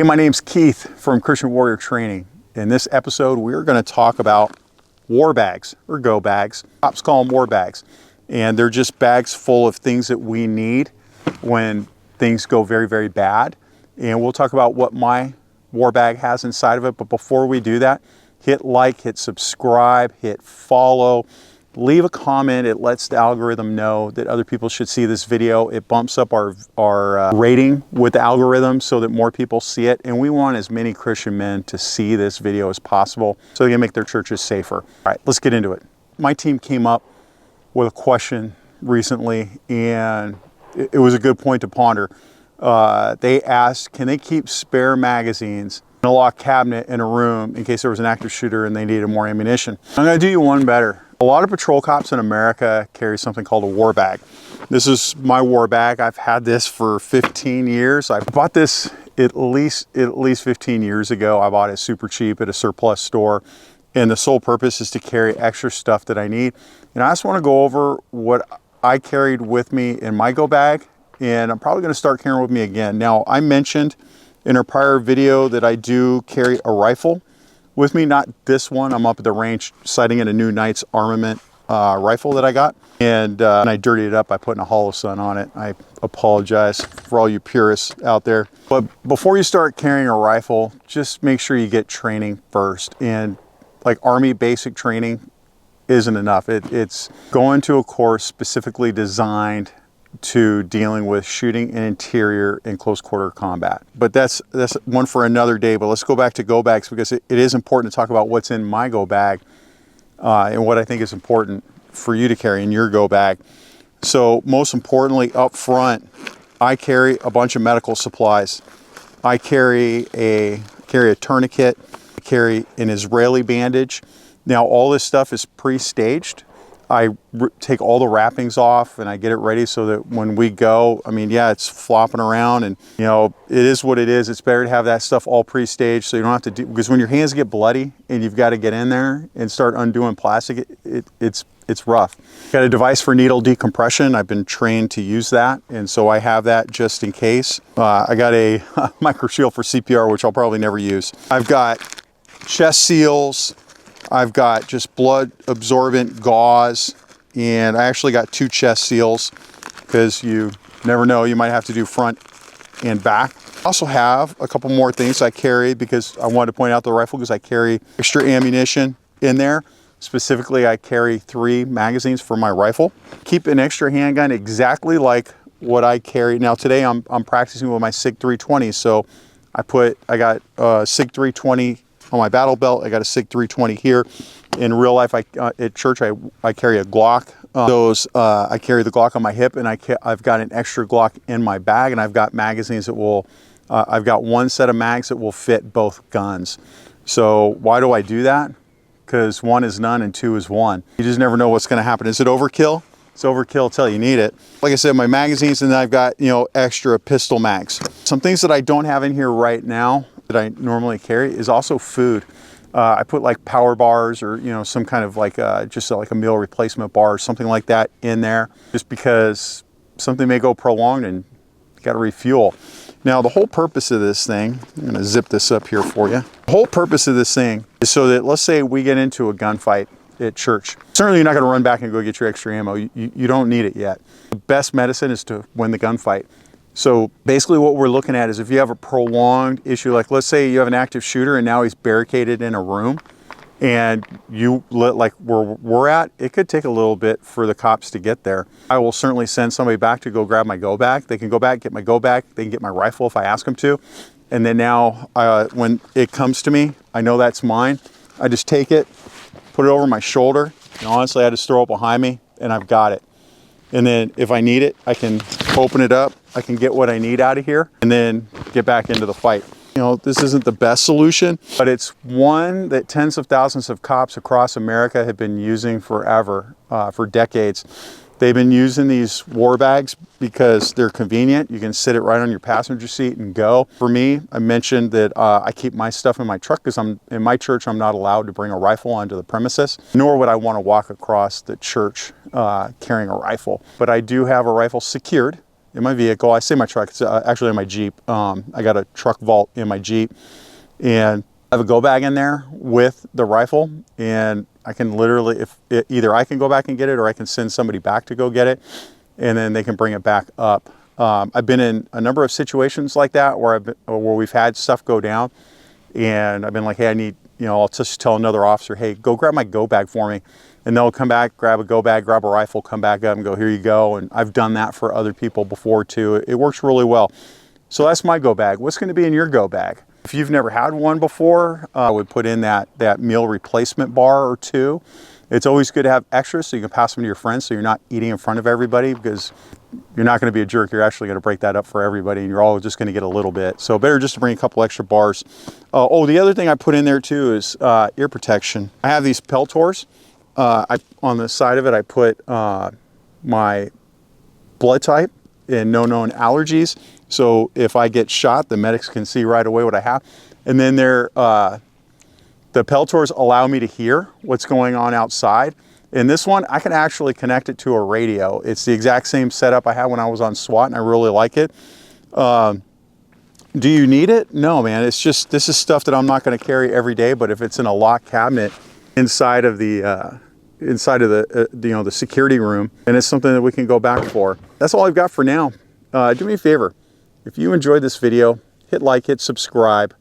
Hey, my name's Keith from Christian Warrior Training. In this episode, we're going to talk about war bags or go bags. Cops call them war bags. And they're just bags full of things that we need when things go very, very bad. And we'll talk about what my war bag has inside of it. But before we do that, hit like, hit subscribe, hit follow. Leave a comment. It lets the algorithm know that other people should see this video. It bumps up our rating with the algorithm so that more people see it. And we want as many Christian men to see this video as possible so they can make their churches safer. All right, let's get into it. My team came up with a question recently, and it was a good point to ponder. They asked, can they keep spare magazines in a locked cabinet in a room in case there was an active shooter and they needed more ammunition? I'm going to do you one better. A lot of patrol cops in America carry something called a war bag. This is my war bag. I've had this for 15 years. I bought this at least 15 years ago. I bought it super cheap at a surplus store. And the sole purpose is to carry extra stuff that I need. And I just want to go over what I carried with me in my go bag. And I'm probably going to start carrying with me again. Now, I mentioned in a prior video that I do carry a rifle with me, not this one. I'm up at the range sighting in a new Knight's Armament rifle that I got. And I dirtied it up by putting a hollow sun on it. I apologize for all you purists out there. But before you start carrying a rifle, just make sure you get training first. And like Army basic training isn't enough. It's going to a course specifically designed to dealing with shooting in interior and close quarter combat. But that's one for another day. But let's go back to go bags, because it is important to talk about what's in my go bag and what I think is important for you to carry in your go bag. So most importantly, up front, I carry a bunch of medical supplies. I carry a tourniquet, I carry an Israeli bandage. Now all this stuff is pre-staged. I take all the wrappings off and I get it ready so that when we go, I mean, yeah, it's flopping around and, you know, it is what it is. It's better to have that stuff all pre-staged so you don't have to do, because when your hands get bloody and you've got to get in there and start undoing plastic, it's rough. Got a device for needle decompression. I've been trained to use that, and so I have that just in case. I got a micro shield for CPR, which I'll probably never use. I've got chest seals. I've got just blood absorbent gauze, and I actually got 2 chest seals because you never know, you might have to do front and back. I also have a couple more things I carry because I wanted to point out the rifle, because I carry extra ammunition in there. Specifically, I carry 3 magazines for my rifle. Keep an extra handgun exactly like what I carry. Now today I'm practicing with my SIG 320, so I got SIG 320 on my battle belt. I got a SIG 320 here. In real life, at church, I carry a Glock. I carry the Glock on my hip, and I've got an extra Glock in my bag, and I've got magazines that will, I've got 1 set of mags that will fit both guns. So why do I do that? Because 1 is none and 2 is 1. You just never know what's going to happen. Is it overkill? It's overkill till you need it. Like I said, my magazines, and then I've got, extra pistol mags. Some things that I don't have in here right now that I normally carry is also food. I put like power bars or some kind of like just like a meal replacement bar or something like that in there, just because something may go prolonged and you got to refuel. Now the whole purpose of this thing, I'm going to zip this up here for you. The whole purpose of this thing is so that, let's say we get into a gunfight at church. Certainly you're not going to run back and go get your extra ammo. You don't need it yet. The best medicine is to win the gunfight. So basically what we're looking at is if you have a prolonged issue, like let's say you have an active shooter and now he's barricaded in a room, and like where we're at, it could take a little bit for the cops to get there. I will certainly send somebody back to go grab my go bag. They can go back, get my go bag. They can get my rifle if I ask them to. And then now when it comes to me, I know that's mine. I just take it, put it over my shoulder. And honestly, I just throw it behind me and I've got it. And then if I need it, I can open it up. I can get what I need out of here and then get back into the fight. This isn't the best solution, but it's one that tens of thousands of cops across America have been using forever, for decades. They've been using these war bags because they're convenient. You can sit it right on your passenger seat and go. For me, I mentioned that I keep my stuff in my truck because in my church, I'm not allowed to bring a rifle onto the premises, nor would I want to walk across the church carrying a rifle. But I do have a rifle secured in my vehicle. I say my truck, it's actually in my Jeep. I got a truck vault in my Jeep, and I have a go bag in there with the rifle, and I can literally, either I can go back and get it, or I can send somebody back to go get it, and then they can bring it back up. I've been in a number of situations like that where we've had stuff go down, and I've been like, hey, I need, I'll just tell another officer, hey, go grab my go bag for me. And they'll come back, grab a go bag, grab a rifle, come back up and go, here you go. And I've done that for other people before too. It works really well. So that's my go bag. What's going to be in your go bag? If you've never had one before, I would put in that meal replacement bar or two. It's always good to have extras so you can pass them to your friends so you're not eating in front of everybody, because you're not going to be a jerk. You're actually going to break that up for everybody, and you're all just going to get a little bit. So better just to bring a couple extra bars. The other thing I put in there too is ear protection. I have these Peltors. On the side of it, I put my blood type and no known allergies. So if I get shot, the medics can see right away what I have. And then the Peltors allow me to hear what's going on outside. In this one, I can actually connect it to a radio. It's the exact same setup I had when I was on SWAT, and I really like it. Do you need it? No, man. It's just, this is stuff that I'm not going to carry every day, but if it's in a locked cabinet inside of the the security room, and it's something that we can go back for. That's all I've got for now. Do me a favor. If you enjoyed this video, hit like, hit subscribe.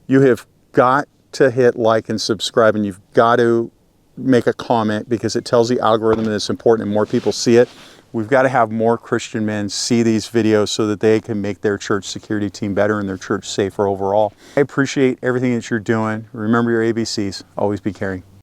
You have got to hit like and subscribe, and you've got to make a comment, because it tells the algorithm that it's important and more people see it. We've got to have more Christian men see these videos so that they can make their church security team better and their church safer overall. I appreciate everything that you're doing. Remember your ABCs. Always be caring.